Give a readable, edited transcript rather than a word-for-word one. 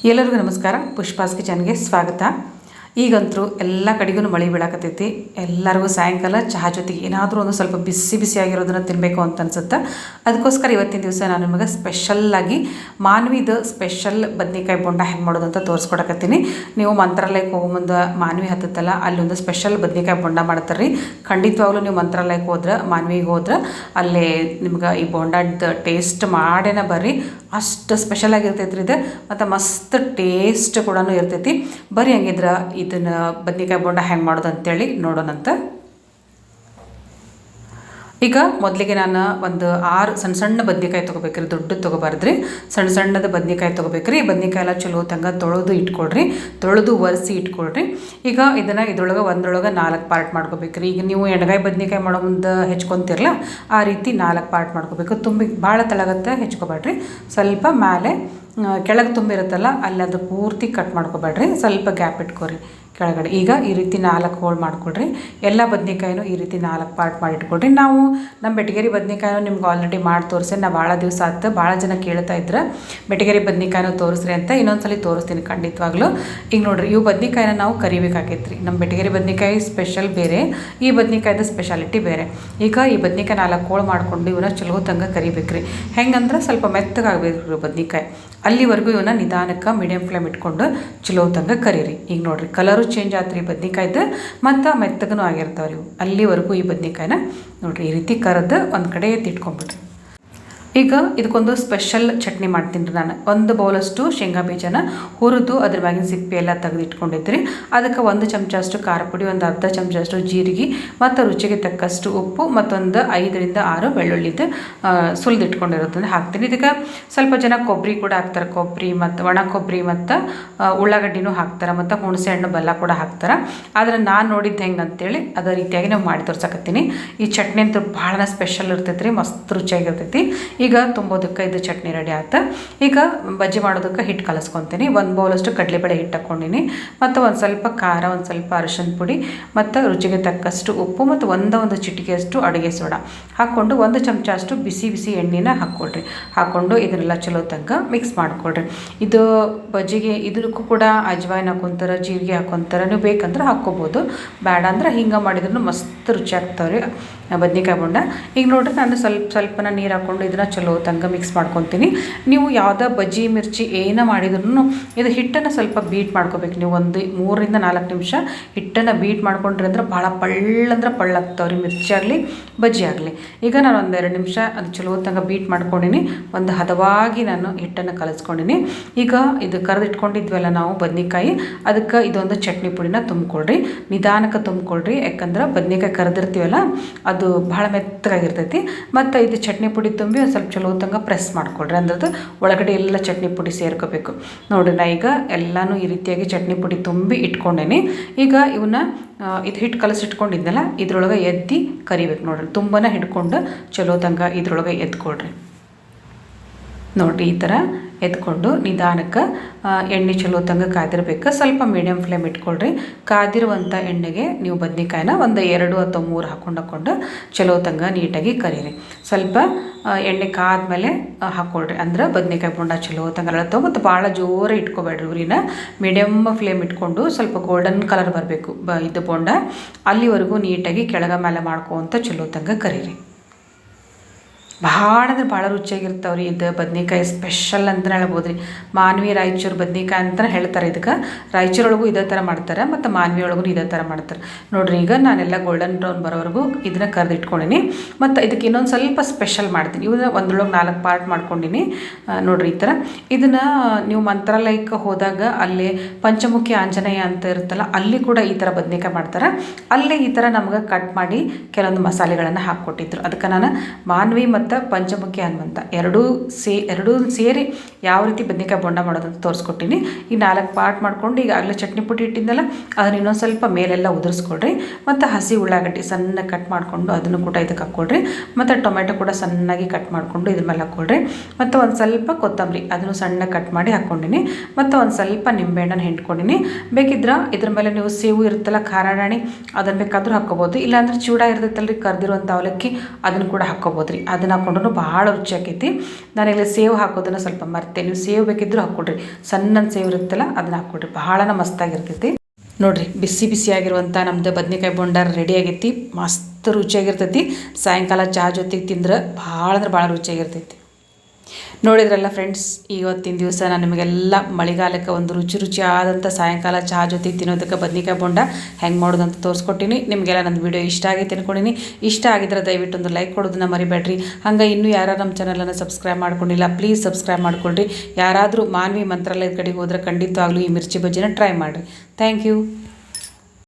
ಎಲ್ಲರಿಗೂ ನಮಸ್ಕಾರ. ಪುಷ್ಪಾಸ್ ಕಿಚನ್ಗೆ ಸ್ವಾಗತ. ಈಗಂತೂ ಎಲ್ಲ ಕಡೆಗೂ ಮಳೆ ಬೀಳಾಕತ್ತೈತಿ. ಎಲ್ಲರಿಗೂ ಸಾಯಂಕಾಲ ಚಹಾ ಜೊತೆಗೆ ಏನಾದರೂ ಒಂದು ಸ್ವಲ್ಪ ಬಿಸಿ ಬಿಸಿಯಾಗಿರೋದನ್ನು ತಿನ್ನಬೇಕು ಅಂತ ಅನ್ಸುತ್ತೆ. ಅದಕ್ಕೋಸ್ಕರ ಇವತ್ತಿನ ದಿವಸ ನಾನು ನಿಮಗೆ ಸ್ಪೆಷಲ್ಲಾಗಿ ಮಾನ್ವಿದ ಸ್ಪೆಷಲ್ ಬದ್ನಿಕಾಯಿ ಬೋಂಡ ಹೆಂಗೆ ಮಾಡೋದು ಅಂತ ತೋರಿಸ್ಕೊಡಕತ್ತೀನಿ. ನೀವು ಮಂತ್ರಾಲಯಕ್ಕೆ ಹೋಗೋ ಮುಂದೆ ಮಾನ್ವಿ ಹತ್ತತ್ತಲ್ಲ, ಅಲ್ಲಿ ಒಂದು ಸ್ಪೆಷಲ್ ಬದ್ನಿಕಾಯಿ ಬೋಂಡ ಮಾಡ್ತಾರೆ ರೀ. ಖಂಡಿತವಾಗ್ಲೂ ನೀವು ಮಂತ್ರಾಲಯಕ್ಕೆ ಹೋದ್ರೆ, ಮಾನ್ವಿಗೆ ಹೋದ್ರೆ ಅಲ್ಲೇ ನಿಮ್ಗೆ ಈ ಬೋಂಡದ ಟೇಸ್ಟ್ ಮಾಡೇನ ಬರ್ರಿ. ಅಷ್ಟು ಸ್ಪೆಷಲ್ ಆಗಿರ್ತೈತೆ ರೀ ಇದು, ಮತ್ತು ಮಸ್ತ್ ಟೇಸ್ಟ್ ಕೂಡ ಇರ್ತೈತಿ. ಬರೀ ಹಂಗಿದ್ರೆ ಇದನ್ನು ಬದ್ನಿಕಾಯಿ ಬೋಂಡ ಹೆಂಗೆ ಮಾಡೋದು ಅಂತೇಳಿ ನೋಡೋಣಂತ. ಈಗ ಮೊದಲಿಗೆ ನಾನು ಒಂದು 6 ಸಣ್ಣ ಸಣ್ಣ ಬದ್ನಿಕಾಯಿ ತೊಗೋಬೇಕ್ರಿ, ದೊಡ್ಡದು ತೊಗೋಬಾರ್ದ್ರಿ. ಸಣ್ಣ ಸಣ್ಣದ ಬದ್ನಿಕಾಯಿ ತೊಗೋಬೇಕ್ರಿ. ಈ ಬದ್ನಿಕಾಯಿ ಎಲ್ಲ ಚಲೋ ತಂಗ ತೊಳೆದು ಇಟ್ಕೊಳ್ರಿ, ತೊಳೆದು ಒರೆಸಿ ಇಟ್ಕೊಳ್ರಿ. ಈಗ ಇದನ್ನು ಇದ್ರೊಳಗೆ ಒಂದ್ರೊಳಗೆ 4 ಪಾರ್ಟ್ ಮಾಡ್ಕೋಬೇಕ್ರಿ. ಈಗ ನೀವು ಎಣ್ಗಾಯಿ ಬದ್ನಿಕಾಯಿ ಮಾಡೋ ಮುಂದೆ ಹೆಚ್ಕೊತಿರಲ್ಲ, ಆ ರೀತಿ 4 ಪಾರ್ಟ್ ಮಾಡ್ಕೋಬೇಕು. ತುಂಬಿ ಭಾಳ ತಳಗತ್ತೆ ಹೆಚ್ಕೊಬೇಡ್ರಿ. ಸ್ವಲ್ಪ ಮೇಲೆ ಕೆಳಗೆ ತುಂಬಿರುತ್ತಲ್ಲ ಅಲ್ಲಿ ಅದು ಪೂರ್ತಿ ಕಟ್ ಮಾಡ್ಕೊಬೇಡ್ರಿ, ಸ್ವಲ್ಪ ಗ್ಯಾಪ್ ಇಟ್ಕೊರಿ ಕೆಳಗಡೆ. ಈಗ ಈ ರೀತಿ 4 ಹೋಳು ಮಾಡ್ಕೊಳ್ರಿ. ಎಲ್ಲ ಬದ್ನಿಕಾಯಿನೂ ಈ ರೀತಿ 4 ಪಾರ್ಟ್ ಮಾಡಿ ಇಟ್ಕೊಳ್ರಿ. ನಾವು ನಮ್ಮ ಬೆಟಗೇರಿ ಬದ್ನಿಕಾಯಿನೂ ನಿಮ್ಗೆ ಆಲ್ರೆಡಿ ಮಾಡಿ ತೋರಿಸಿ, ನಾ ಭಾಳ ದಿವಸ ಆಯ್ತು. ಭಾಳ ಜನ ಕೇಳ್ತಾ ಇದ್ರೆ ಬೆಟಗೇರಿ ಬದ್ನಿಕಾಯಿನೂ ತೋರಿಸ್ರಿ ಅಂತ. ಇನ್ನೊಂದ್ಸಲ ತೋರಿಸ್ತೀನಿ ಖಂಡಿತವಾಗ್ಲೂ. ಈಗ ನೋಡಿರಿ, ಇವು ಬದ್ನಿಕಾಯಿನ ನಾವು ಕರಿಬೇಕಾಗೈತ್ರಿ. ನಮ್ಮ ಬೆಟಗೇರಿ ಬದ್ನಿಕಾಯಿ ಸ್ಪೆಷಲ್ ಬೇರೆ, ಈ ಬದ್ನಿಕಾಯ್ದು ಸ್ಪೆಷಾಲಿಟಿ ಬೇರೆ. ಈಗ ಈ ಬದ್ನಿಕಾಯಿ 4 ಹೋಳು ಮಾಡ್ಕೊಂಡು ಇವನ್ನ ಚಲೋ ತಂಗ ಕರಿಬೇಕ್ರಿ. ಹೆಂಗಂದ್ರೆ ಸ್ವಲ್ಪ ಮೆತ್ತಗಾಗಬೇಕು ಬದ್ನಿಕಾಯಿ. ಅಲ್ಲಿವರೆಗೂ ಇವನ್ನ ನಿಧಾನಕ್ಕೆ ಮೀಡಿಯಮ್ ಫ್ಲೇಮ್ ಇಟ್ಕೊಂಡು ಚಲೋ ತಂಗ ಕರೀರಿ. ಈಗ ನೋಡಿರಿ, ಕಲರು ಚೇಂಜ್ ಆತ್ರಿ ಬದ್ನಿಕಾಯ್ದು, ಮತ್ತು ಮೆತ್ತಗೂ ಆಗಿರ್ತಾವ್ರಿ ಇವು. ಅಲ್ಲಿವರೆಗೂ ಈ ಬದ್ನಿಕಾಯಿನ ನೋಡಿರಿ ಈ ರೀತಿ ಕರೆದು ಒಂದು ಕಡೆ ಎತ್ತಿಟ್ಕೊಂಡ್ಬಿಡ್ರಿ. ಈಗ ಇದಕ್ಕೊಂದು ಸ್ಪೆಷಲ್ ಚಟ್ನಿ ಮಾಡ್ತೀನಿ ರೀ ನಾನು. 1 ಬೌಲಷ್ಟು ಶೇಂಗಾ ಬೀಜನ ಹುರಿದು ಅದ್ರ ಮ್ಯಾಗಿನ ಸಿಪ್ಪೆ ಎಲ್ಲ ತೆಗೆದು ಇಟ್ಕೊಂಡಿದ್ರಿ. ಅದಕ್ಕೆ 1 ಚಮಚಷ್ಟು ಖಾರ ಪುಡಿ, ಒಂದು ಅರ್ಧ ಚಮಚಷ್ಟು ಜೀರಿಗೆ, ಮತ್ತು ರುಚಿಗೆ ತಕ್ಕಷ್ಟು ಉಪ್ಪು, ಮತ್ತೊಂದು 5 ರಿಂದ 6 ಬೆಳ್ಳುಳ್ಳಿದು ಸುಲಿದು ಇಟ್ಕೊಂಡಿರೋದನ್ನು ಹಾಕ್ತೀನಿ. ಇದಕ್ಕೆ ಸ್ವಲ್ಪ ಜನ ಕೊಬ್ಬರಿ ಕೂಡ ಹಾಕ್ತಾರೆ. ಕೊಬ್ಬರಿ ಮತ್ತು ಒಣ ಕೊಬ್ಬರಿ ಮತ್ತು ಉಳ್ಳಾಗಡ್ಡಿನೂ ಹಾಕ್ತಾರೆ, ಮತ್ತು ಹುಣಸೆ ಹಣ್ಣು ಬೆಲ್ಲ ಕೂಡ ಹಾಕ್ತಾರೆ. ಆದರೆ ನಾನು ನೋಡಿದ್ದು ಹೆಂಗೆ ಅಂತೇಳಿ ಅದೇ ರೀತಿಯಾಗಿ ನಾವು ಮಾಡಿ ತೋರ್ಸಕತ್ತೀನಿ. ಈ ಚಟ್ನಿ ಅಂತೂ ಭಾಳ ಸ್ಪೆಷಲ್ ಇರ್ತೈತೆ ರೀ, ಮಸ್ತ್ ರುಚಿಯಾಗಿರ್ತೈತಿ. ಈಗ ತುಂಬೋದಕ್ಕೆ ಇದು ಚಟ್ನಿ ರೆಡಿ ಆಯ್ತು. ಈಗ ಬಜ್ಜಿ ಮಾಡೋದಕ್ಕೆ ಹಿಟ್ಟು ಕಲಸ್ಕೊತೀನಿ. 1 ಬೌಲಷ್ಟು ಕಡಲೆಬೇಳೆ ಹಿಟ್ಟು ಹಾಕ್ಕೊಂಡಿನಿ, ಮತ್ತು ಒಂದು ಸ್ವಲ್ಪ ಖಾರ, ಒಂದು ಸ್ವಲ್ಪ ಅರಿಶಿನ ಪುಡಿ, ಮತ್ತು ರುಚಿಗೆ ತಕ್ಕಷ್ಟು ಉಪ್ಪು, ಮತ್ತು ಒಂದು ಚಿಟಿಕೆಯಷ್ಟು ಅಡುಗೆ ಸೋಡಾ ಹಾಕ್ಕೊಂಡು 1 ಚಮಚ ಅಷ್ಟು ಬಿಸಿ ಬಿಸಿ ಎಣ್ಣೆನ ಹಾಕ್ಕೊಳ್ರಿ. ಹಾಕ್ಕೊಂಡು ಇದನ್ನೆಲ್ಲ ಚಲೋ ತನಕ ಮಿಕ್ಸ್ ಮಾಡ್ಕೊಳ್ರಿ. ಇದು ಬಜ್ಜಿಗೆ ಇದಕ್ಕೂ ಕೂಡ ಅಜ್ವಾಯಿನ್ ಹಾಕ್ಕೊಂತಾರೆ, ಜೀರಿಗೆ ಹಾಕ್ಕೊಂತಾರೆ. ನೀವು ಬೇಕಂದ್ರೆ ಹಾಕ್ಕೋಬೋದು, ಬೇಡ ಅಂದ್ರೆ ಹಿಂಗೆ ಮಾಡಿದ್ರೂ ಮಸ್ತ್ ರುಚಿ ಆಗ್ತಾವ್ರಿ ಬದ್ನಿಕಾಯಿ ಬೋಂಡ. ಈಗ ನೋಡ್ರಿ, ನಾನು ಸ್ವಲ್ಪನ ನೀರು ಹಾಕ್ಕೊಂಡು ಇದನ್ನು ಚಲೋ ತಂಗ ಮಿಕ್ಸ್ ಮಾಡ್ಕೊತೀನಿ. ನೀವು ಯಾವುದೇ ಬಜ್ಜಿ ಮಿರ್ಚಿ ಏನೇ ಮಾಡಿದ್ರು ಇದು ಹಿಟ್ಟನ್ನು ಸ್ವಲ್ಪ ಬೀಟ್ ಮಾಡ್ಕೋಬೇಕು. ನೀವು ಒಂದು 3 ರಿಂದ 4 ನಿಮಿಷ ಹಿಟ್ಟನ್ನು ಬೀಟ್ ಮಾಡ್ಕೊಂಡ್ರಿ ಅಂದ್ರೆ ಭಾಳ ಪಳ್ಳಂದ್ರೆ ಪಳ್ಳಾಗ್ತಾವ್ರಿ, ಮಿರ್ಚಿ ಆಗಲಿ ಬಜ್ಜಿ ಆಗಲಿ. ಈಗ ನಾನು 1-2 ನಿಮಿಷ ಅದು ಚಲೋ ತಂಗ ಬೀಟ್ ಮಾಡ್ಕೊಂಡಿನಿ. ಒಂದು ಹದವಾಗಿ ನಾನು ಹಿಟ್ಟನ್ನು ಕಲಿಸ್ಕೊಂಡಿನಿ. ಈಗ ಇದು ಕರೆದಿಟ್ಕೊಂಡಿದ್ವಲ್ಲ ನಾವು ಬದ್ನಿಕಾಯಿ, ಅದಕ್ಕೆ ಇದೊಂದು ಚಟ್ನಿ ಪುಡಿನ ತುಂಬ್ಕೊಳ್ರಿ. ನಿಧಾನಕ್ಕೆ ತುಂಬ್ಕೊಳ್ರಿ, ಯಾಕಂದ್ರೆ ಬದ್ನಿಕಾಯಿ ಕರೆದಿರ್ತೀವಲ್ಲ ಅದು ಭಾಳ ಮೆತ್ತಗಾಗಿರ್ತೈತಿ. ಮತ್ತು ಇದು ಚಟ್ನಿ ಪುಡಿ ತುಂಬಿ ಒಂದು ಸ್ವಲ್ಪ ಚಲೋ ತಂಗ ಪ್ರೆಸ್ ಮಾಡ್ಕೊಳ್ರಿ. ಅಂದ್ರದ್ದು ಒಳಗಡೆ ಎಲ್ಲ ಚಟ್ನಿ ಪುಡಿ ಸೇರ್ಕೋಬೇಕು. ನೋಡಿರಿ, ನಾ ಈಗ ಎಲ್ಲನೂ ಈ ರೀತಿಯಾಗಿ ಚಟ್ನಿ ಪುಡಿ ತುಂಬಿ ಇಟ್ಕೊಂಡೇನಿ. ಈಗ ಇವನ್ನ ಇದು ಹಿಟ್ಟು ಕಲಸಿಟ್ಕೊಂಡಿದ್ನಲ್ಲ ಇದ್ರೊಳಗೆ ಎದ್ದು ಕರಿಬೇಕು. ನೋಡಿರಿ, ತುಂಬಾ ಹಿಡ್ಕೊಂಡು ಚಲೋ ತಂಗ ಇದ್ರೊಳಗೆ ಎದ್ಕೊಳ್ರಿ. ನೋಡಿರಿ, ಈ ಥರ ಎತ್ಕೊಂಡು ನಿಧಾನಕ್ಕೆ ಎಣ್ಣೆ ಚಲೋ ತಂಗ ಕಾದಿರ್ಬೇಕು. ಸ್ವಲ್ಪ ಮೀಡಿಯಮ್ ಫ್ಲೇಮ್ ಇಟ್ಕೊಳ್ರಿ. ಕಾದಿರುವಂಥ ಎಣ್ಣೆಗೆ ನೀವು ಬದ್ನಿಕಾಯಿನ ಒಂದು 2 ಅಥವಾ 3 ಹಾಕ್ಕೊಂಡು ಚಲೋ ತಂಗ ನೀಟಾಗಿ ಕರೀರಿ. ಸ್ವಲ್ಪ ಎಣ್ಣೆ ಕಾದ್ಮೇಲೆ ಹಾಕ್ಕೊಳ್ರಿ, ಅಂದ್ರೆ ಬದ್ನಿಕಾಯಿ ಬೋಂಡ ಚಲೋ ತಂಗ ಅರಳ್ತಾವೆ. ಮತ್ತು ಭಾಳ ಜೋರ ಇಟ್ಕೊಬೇಡ್ರಿ ಉರಿನ, ಮೀಡಿಯಮ್ ಫ್ಲೇಮ್ ಇಟ್ಕೊಂಡು ಸ್ವಲ್ಪ ಗೋಲ್ಡನ್ ಕಲರ್ ಬರಬೇಕು ಇದು ಬೋಂಡ. ಅಲ್ಲಿವರೆಗೂ ನೀಟಾಗಿ ಕೆಳಗ ಮೇಲೆ ಮಾಡ್ಕೊಂತ ಚಲೋ ತಂಗ ಕರೀರಿ. ಭಾಳ ಅಂದ್ರೆ ಭಾಳ ರುಚಿಯಾಗಿರ್ತಾವ್ರಿ. ಇದು ಬದ್ನಿಕಾಯಿ ಸ್ಪೆಷಲ್ ಅಂತಲೇ ಹೇಳ್ಬೋದು ರೀ. ಮಾನ್ವಿ ರಾಯಚೂರು ಬದ್ನಿಕಾಯಿ ಅಂತಲೇ ಹೇಳ್ತಾರೆ ಇದಕ್ಕೆ. ರಾಯಚೂರೊಳಗೂ ಇದೇ ಥರ ಮಾಡ್ತಾರೆ, ಮತ್ತು ಮಾನ್ವಿ ಒಳಗೂ ಇದೇ ಥರ ಮಾಡ್ತಾರೆ. ನೋಡಿರಿ, ಈಗ ನಾನೆಲ್ಲ ಗೋಲ್ಡನ್ ಬ್ರೌನ್ ಬರೋವರೆಗೂ ಇದನ್ನು ಕರೆದಿಟ್ಕೊಂಡಿನಿ. ಮತ್ತು ಇದಕ್ಕೆ ಇನ್ನೊಂದು ಸ್ವಲ್ಪ ಸ್ಪೆಷಲ್ ಮಾಡ್ತೀನಿ. ಇವನ್ನ ಒಂದ್ರೊಳಗೆ 4 ಪಾರ್ಟ್ ಮಾಡ್ಕೊಂಡಿನಿ. ನೋಡಿರಿ, ಈ ಥರ ಇದನ್ನು ನೀವು ಮಂತ್ರಾಲಯಕ್ಕೆ ಹೋದಾಗ ಅಲ್ಲಿ ಪಂಚಮುಖಿ ಆಂಜನೇಯ ಅಂತ ಇರುತ್ತಲ್ಲ, ಅಲ್ಲಿ ಕೂಡ ಈ ಥರ ಬದ್ನಿಕಾಯಿ ಮಾಡ್ತಾರೆ. ಅಲ್ಲಿ ಈ ಥರ ನಮ್ಗೆ ಕಟ್ ಮಾಡಿ ಕೆಲವೊಂದು ಮಸಾಲೆಗಳನ್ನು ಹಾಕ್ಕೊಟ್ಟಿದ್ರು. ಅದಕ್ಕೆ ನಾನು ಮಾನ್ವಿ ಮತ್ತು ಪಂಚಮುಖಿ ಹನುಮಂತ ಎರಡೂ ಸೇರಿ ಯಾವ ರೀತಿ ಬದ್ನಿಕಾಯಿ ಬೋಂಡ ಮಾಡೋದಂತ ತೋರಿಸ್ಕೊಟ್ಟಿನಿ. ಈ 4 ಪಾರ್ಟ್ ಮಾಡ್ಕೊಂಡು ಈಗಾಗಲೇ ಚಟ್ನಿ ಪುಡಿ ಇಟ್ಟಿದ್ದಲ್ಲ ಅದನ್ನ ಇನ್ನೊಂದು ಸ್ವಲ್ಪ ಮೇಲೆಲ್ಲ ಉದುರಿಸ್ಕೊಡ್ರಿ. ಮತ್ತು ಹಸಿ ಉಳ್ಳಾಗಡ್ಡಿ ಸಣ್ಣ ಕಟ್ ಮಾಡಿಕೊಂಡು ಅದನ್ನು ಕೂಡ ಇದಕ್ಕೆ ಹಾಕ್ಕೊಳ್ರಿ. ಮತ್ತು ಟೊಮೆಟೊ ಕೂಡ ಸಣ್ಣಾಗಿ ಕಟ್ ಮಾಡಿಕೊಂಡು ಇದ್ರ ಮೇಲೆ ಹಾಕ್ಕೊಳ್ರಿ. ಮತ್ತು ಒಂದು ಸ್ವಲ್ಪ ಕೊತ್ತಂಬರಿ ಅದನ್ನು ಸಣ್ಣ ಕಟ್ ಮಾಡಿ ಹಾಕ್ಕೊಂಡಿನಿ. ಮತ್ತು ಒಂದು ಸ್ವಲ್ಪ ನಿಂಬೆಹಣ್ಣನ್ನು ಹಿಂಡ್ಕೊಂಡಿನಿ. ಬೇಕಿದ್ರೆ ಇದ್ರ ಮೇಲೆ ನೀವು ಸೇವು ಇರುತ್ತಲ್ಲ, ಖಾರಾಣಿ, ಅದನ್ನು ಬೇಕಾದರೂ ಹಾಕ್ಕೋಬೋದು. ಇಲ್ಲಾಂದ್ರೆ ಚೂಡ ಇರ್ತೈತಲ್ರಿ, ಕರ್ದಿರುವಂಥ ಅವಲಕ್ಕಿ, ಅದನ್ನು ಕೂಡ ಹಾಕ್ಕೋಬೋದು ರೀ. ಅದನ್ನು ಹಾಕೊಂಡ್ರು ಭಾಳ ರುಚಿ ಆಕೈತಿ. ನಾನಿಲ್ಲಿ ಸೇವ್ ಹಾಕೋದನ್ನು ಸ್ವಲ್ಪ ಮರ್ತೆ, ನೀವು ಸೇವ್ ಬೇಕಿದ್ದರೂ ಹಾಕ್ಕೊಡ್ರಿ, ಸಣ್ಣ ಸೇವ್ ಇರುತ್ತಲ್ಲ ಅದನ್ನ ಹಾಕ್ಕೊಡ್ರಿ, ಬಹಳನ ಮಸ್ತಾಗಿರ್ತೈತಿ. ನೋಡಿರಿ ಬಿಸಿ ಬಿಸಿಯಾಗಿರುವಂಥ ನಮ್ಮದು ಬದ್ನೆಕಾಯಿ ಬೋಂಡ ರೆಡಿ ಆಗೈತಿ. ಮಸ್ತ್ ರುಚಿಯಾಗಿರ್ತೈತಿ. ಸಾಯಂಕಾಲ ಚಹಾ ಜೊತೆಗೆ ತಿಂದ್ರೆ ಭಾಳ ಅಂದ್ರೆ ಭಾಳ ರುಚಿಯಾಗಿರ್ತೈತಿ. ನೋಡಿದ್ರಲ್ಲ ಫ್ರೆಂಡ್ಸ್, ಇವತ್ತಿನ ದಿವಸ ನಾನು ನಿಮಗೆಲ್ಲ ಮಳೆಗಾಲಕ್ಕೆ ಒಂದು ರುಚಿಯಾದಂಥ ಸಾಯಂಕಾಲ ಚಹಾ ಜೊತೆಗೆ ತಿನ್ನೋದಕ್ಕೆ ಬದ್ನೆಕಾಯಿ ಬೋಂಡ ಹೆಂಗೆ ಮಾಡೋದಂತ ತೋರಿಸ್ಕೊಟ್ಟಿನಿ. ನಿಮಗೆಲ್ಲ ನನ್ನ ವಿಡಿಯೋ ಇಷ್ಟ ಆಗೈತೆ ಅನ್ಕೊಂಡಿನಿ. ಇಷ್ಟ ಆಗಿದ್ರೆ ದಯವಿಟ್ಟು ಒಂದು ಲೈಕ್ ಕೊಡೋದನ್ನ ಮರಿಬೇಡ್ರಿ. ಹಂಗೆ ಇನ್ನೂ ಯಾರು ನಮ್ಮ ಚಾನಲನ್ನು ಸಬ್ಸ್ಕ್ರೈಬ್ ಮಾಡ್ಕೊಂಡಿಲ್ಲ ಪ್ಲೀಸ್ ಸಬ್ಸ್ಕ್ರೈಬ್ ಮಾಡ್ಕೊಳ್ರಿ. ಯಾರಾದರೂ ಮಾನ್ವಿ ಮಂತ್ರಾಲಯದ ಕಡೆಗೆ ಹೋದ್ರೆ ಖಂಡಿತವಾಗ್ಲೂ ಈ ಮಿರ್ಚಿ ಬಜ್ಜಿನ ಟ್ರೈ ಮಾಡಿರಿ. Thank you.